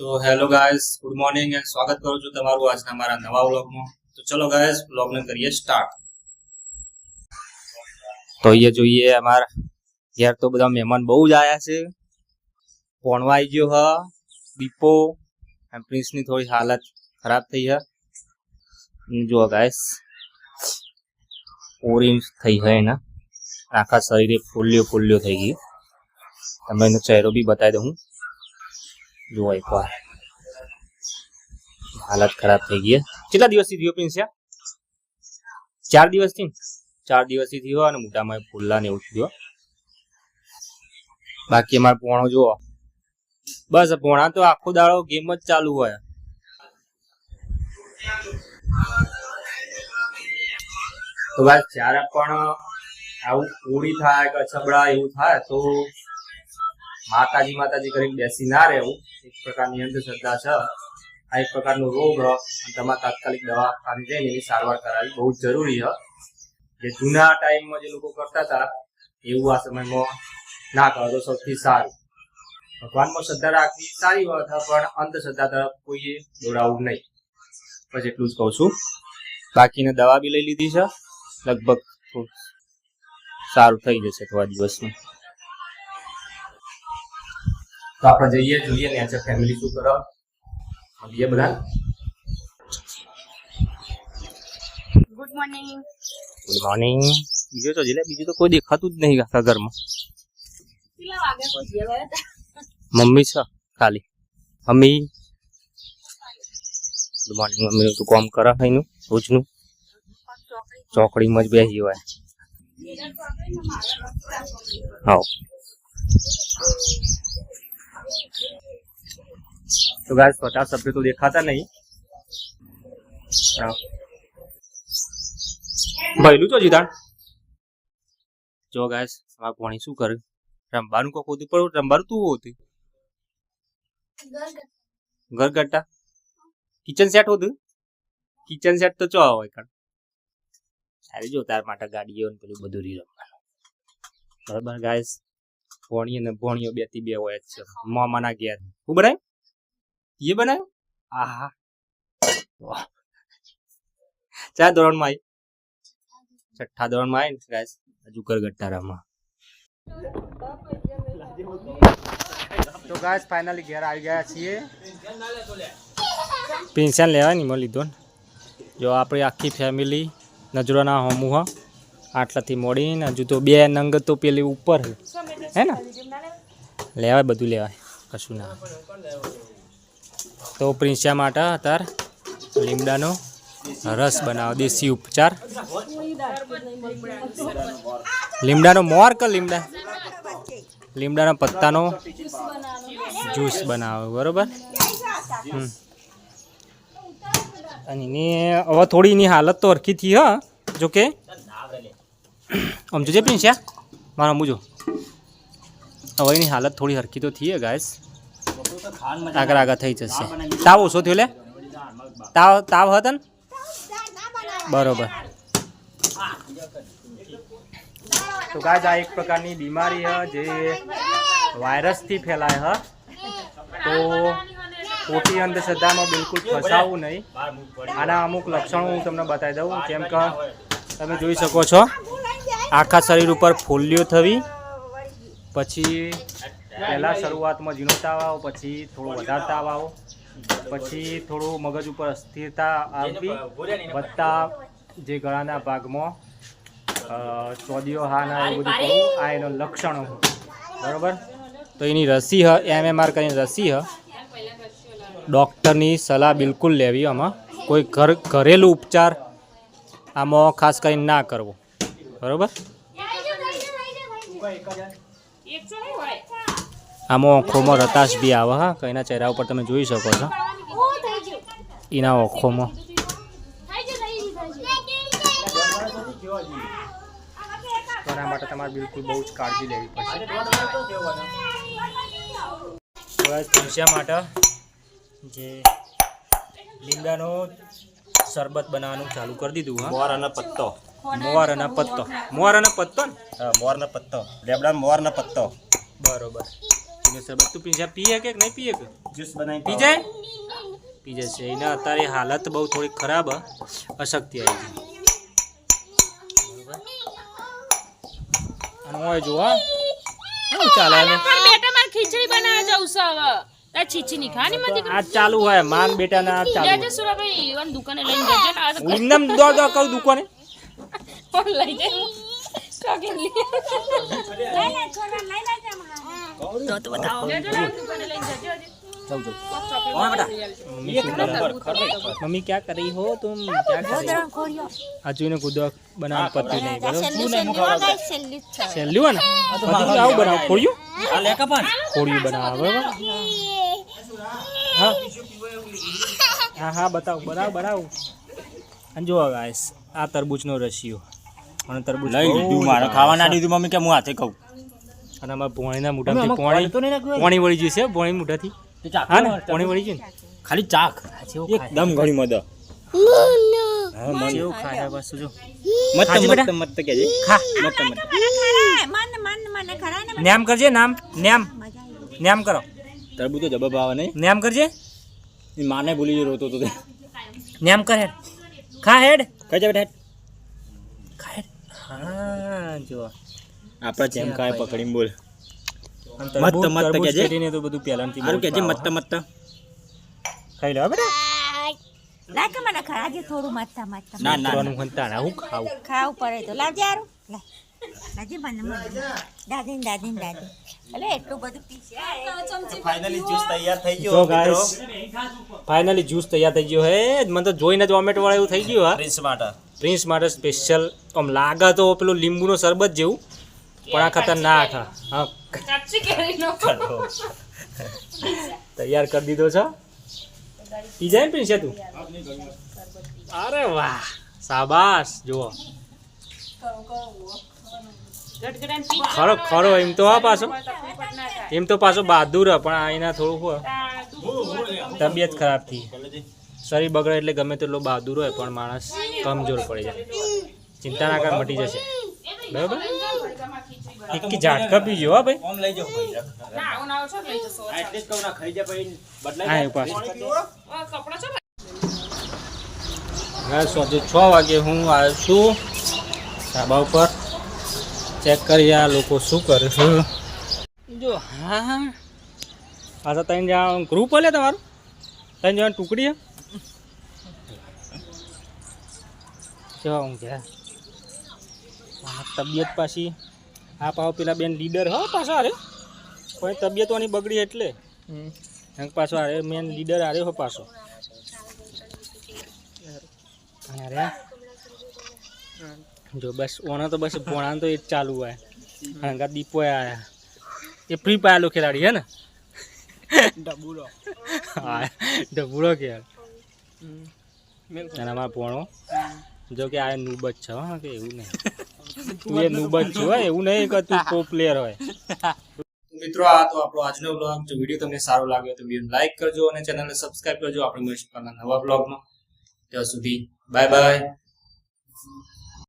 તો hello guys, good morning and સ્વાગત કરું છું તમારું આજના મારા નવા વ્લોગમાં। તો ચલો ગાઈસ, વ્લોગને કરીએ સ્ટાર્ટ। તો અહીંયા જોઈએ અમારા યાર તો બધા મહેમાન બહુ જ આયા છે। ભણવા આવી ગયો હ દીપો અને પ્રિન્સની થોડી હાલત ખરાબ થઈ છે। જો ગાઈસ ઓરેન્જ થઈ છે એના આખા શરીરે ફૂલ્યો થઈ ગઈ। તમે એનો ચહેરો બી બતાવી દઉં। જો એક વાર हालत खराब થઈ ગઈ। કેટલા દિવસથી થયો પ્રિન્સિયા? 4 દિવસથી 4 દિવસથી થયો અને મોટામાં ફૂલ્લા ને એવું થયો। બાકી અમાર પોણો જો બસ પોણા તો આખો દાડો ગેમ જ ચાલુ હોય। તો બસ જ્યારે પણ આવું પૂરી થાય કે છબડા એવું થાય તો માતાજી કરીને બેસી ના રહેવું। એક પ્રકારની અંધશ્રદ્ધા છે। આ એક પ્રકારનો રોગ હ તમારે તાત્કાલિક દવાખાને જઈને એની સારવાર કરાવવી બહુ જરૂરી છે। જે જૂના ટાઈમમાં જે લોકો કરતા હતા એવું આ સમયમાં ના કરો તો સૌથી સારું। ભગવાનમાં શ્રદ્ધા રાખવી સારી વાત છે પણ અંધશ્રદ્ધા તરફ કોઈએ દોડાવવું નહીં। બસ એટલું જ કહું છું। બાકીને દવા બી લઈ લીધી છે, લગભગ સારું થઈ જશે થોડા દિવસમાં। તો આપણે જઈએ જોઈએ નેચર ફેમિલી શું કરે મળીએ બધા। Good morning. Good morning. બીજો તો જીલે બીજું તો કોઈ દેખાતું જ નહીં આખા ઘરમાં। કેટલા વાગે પહોંચ્યા ગયા હતા? મમ્મી છે ખાલી મમ્મી। ગુડ મોર્નિંગ મમ્મી તું કામ કરે એનું રોજનું ચોકડીમાં જ બેસી હોય। હા तो गाइस 50 सभ्य तो देखाता नहीं। भैलू तो जीता जो गाइस हमारा पानी शू कर रंबारू को खोद पर रंबारू तू होती घर गट्टा किचन सेट होत किचन सेट तो चो होय कण सारी जो तार माटा गाड़ीओ ने पेलू बधु री रमવાનું बराबर गाइस। ભોણી અને ભોણીઓ બેથી બે હોય જ છે મામાના ઘેર। હું બનાવ્યું? ये बनायो? आहा चार धोरण में आई छठा धोरण में आई गाइस हजू कर गट्टा रमा। तो गाइस फाइनली घर आ गया छे। पेंशन लेवा नहीं मळी तो जो आपणी आखी फैमिली नजरोना होमू ह आटलाथी मोड़ीने हजू तो बे नंग तो पेली ऊपर है ना लेवाय बधुं लेवाय कशुं ना। तो प्रिंसिया माटे अतार લીમડાનો રસ બનાવો દેશી ઉપચાર। લીમડાનો મોર કે લીમડાના પત્તાનો જ્યુસ બનાવો બરોબર। અને હવે થોડી એની હાલત તો હરખી થઈ હ જો કે આમ જોજે પ્રિન્સિયા મારા મુજો હવે એની હાલત થોડી હરખી તો થઈ ગાઈસ। આગળ થઈ જશે। તાવ ઓછો થયો લે તાવ હતો ને બરોબર। તો ગાઈસ આ એક પ્રકારની બીમારી है જે વાયરસથી ફેલાય है। તો ખોટી અંધશ્રદ્ધામાં બિલકુલ ફસાવું નહીં। આના અમુક લક્ષણો હું તમને બતાવી દઉં। જેમ કે તમે જોઈ શકો છો આખા શરીર ઉપર ફોલ્લીઓ થવી, પછી પહેલાં શરૂઆતમાં ઝીણો તાવ આવો, પછી થોડો વધારે તાવ આવો, પછી થોડું મગજ ઉપર અસ્થિરતા આવવી, વત્તા જે ગળાના ભાગમાં ચોદીઓ હાના એવું બધું કરવું આ એનો લક્ષણો બરાબર। તો એની રસી હ MMR કરીને રસી હ ડૉક્ટરની સલાહ બિલકુલ લેવી। આમાં કોઈ ઘરેલું ઉપચાર આમાં ખાસ કરીને ના કરવો બરાબર। આમાં આંખોમાં રતાશ બી આવે હા એના ચહેરા ઉપર તમે જોઈ શકો છો એના આંખોમાં। એના માટે તમારે બિલકુલ બહુ જ કાળજી લેવી પડશે। તુલસી માટે જે લીમડાનો શરબત બનાવવાનું ચાલુ કરી દીધું હા। મોર અને પત્તો મોર અને પત્તો ને મોર ને પત્તો લીમડા મોર ને પત્તો બરોબર। શરબતનો શરબત તું પીજા પીએ કે નહીં પીએ કે જ્યુસ બનાવી પી જાય પી જશે એને અત્યારે હાલત બહુ થોડી ખરાબ અશક્તિ આવી ગઈ અને હોય જો હા શું ચાલે એને પણ બેટા મારે ખીચડી બનાવવા જવું છે હવે તાર છીછી ની ખાની મત આજ ચાલુ હોય માન બેટાના આજ ચાલુ જજે સુરાભાઈ ઈવન દુકાને લઈને જજે ને આ હું એકદમ દોડ દોડ કહું દુકાને પણ લઈ જાય ચોકલેટ લઈ તો બતાવો જજે ને દુકાને લઈને જજે जाओ जाओ ચોકલેટ मम्मी क्या कर रही हो तुम क्या कर रही हो आजू ने खुद बना पत्ती नहीं बरो सेल्यू ना तो आव बनाओ खोड़ियो આ લે કપાન खोड़ियो बनाओ बराबर हाँ हाँ हाँ बताओ बनाओ बनाओ અને જો ગાઈસ આ તરબૂચનો રસિયો અને તરબૂચ લઈ લીધું મારે ખાવા ના દીધું મમ્મી કે હું હાથે ખાઉં અને અમારા પોણીના મોઢામાંથી પોણી વળી જશે પોણી મોઢાથી હા ને પોણી વળી ગયું ને ખાલી ચાખ એકદમ ઘણી મદ કેવું ખાય બસ જો મત ખાજી મત બેટા. મત કેજે ખા મત મત નામ કરજે નામ નામ કરો તરબૂચ તો જબબ આવે નહીં નામ કરજે એ માને ભૂલી ગયો રોતો તો તે નામ કર હેડ ખા હેડ કઈ જા બેટા ખા હેડ હા જો આપણા જેમ કાય પકડીને બોલ અને મત તરબૂચ મત તરબૂચ કહેજે. કેરીને તો બધું પહેલાંથી બહુ હારું કેજે ભાવે. મત મત ખાઈ લો બેટા લાગે મને ખરાજે થોડું માથા માથા ના ના ઉતરવાનું ખંતાણા હું ખાવું ખાવું પડે તો લાવજે હારું લાજે મને દાદી એટલે એટલું બધું પીશે ફાઇનલી જ્યુસ તૈયાર થઈ તો ગાઈસ ફાઇનલી જ્યુસ તૈયાર થઈ ગયો હે મને તો જોઈને જ વોમેટ વાળા એવું થઈ ગયું હા પ્રિન્સ માટે પ્રિન્સ માટે સ્પેશિયલ આમ લાગે તો પેલું લીંબુનો શરબત જેવું પણ આ ખતરનાક હા સાચી કેરીનો તૈયાર કરી દીધો છે પી જાય ને પ્રિન્સ તું અરે વાહ શાબાશ જુઓ ગટગડાન પી ખરો ખરો એમ તો આ પાછો એમ તો પાછો બહાદુર હે, પણ આ એના થોડુંક હોય તબિયત ખરાબ થઈ શરીર બગડે એટલે ગમે તેટલો બહાદુર હોય પણ માણસ કમજોર પડી જાય ચિંતા ના કર મટી જશે બરાબર એક ઝાટકા પીજો હા ભાઈ ઓમ લઈ જાઓ ના આવું ના છો લઈ જશો એટલીસ્ટ કહું ના ખાઈ જા પછી બદલાઈ હા જાય. એ પાછું કપડા છો હા સાંજે 6 વાગે હું આવ્યો છું ધાબા ઉપર ચેક કરી આ લોકો શું કરે છે જો હા પાછા ત્રણ જણા ગ્રુપ હલે તમારું ત્રણ જણા ટુકડી હે કેવા ઊંઘ્યા તબિયત પાછી આ પાવ પેલા બેન લીડર હો પાછા અરે કોઈ તબિયતોની બગડી એટલે પાછો અરે મેન લીડર આરે હો પાછો અરે જો બસ ઓના તો બસ ભોણા તો એ જ ચાલુ હોય હંગા દીપો આયા એ ફ્રી પાયેલો ખેલાડી હે ને ડબુડો હા ડબુડો કે અને અમારા ભોણો જો કે આ નૂબ જ છે હા કે એવું નહીં તું એ નૂબ જ છો એવું નહીં કે તું પ્રો પ્લેયર હોય મિત્રો આ તો આપણો આજનો બ્લોગ જો વિડીયો તમને સારો લાગ્યો તો વિડીયોને લાઈક કરજો અને ચેનલને સબસ્ક્રાઇબ કરજો આપણે મળીશું નવા બ્લોગમાં ત્યાં સુધી બાય બાય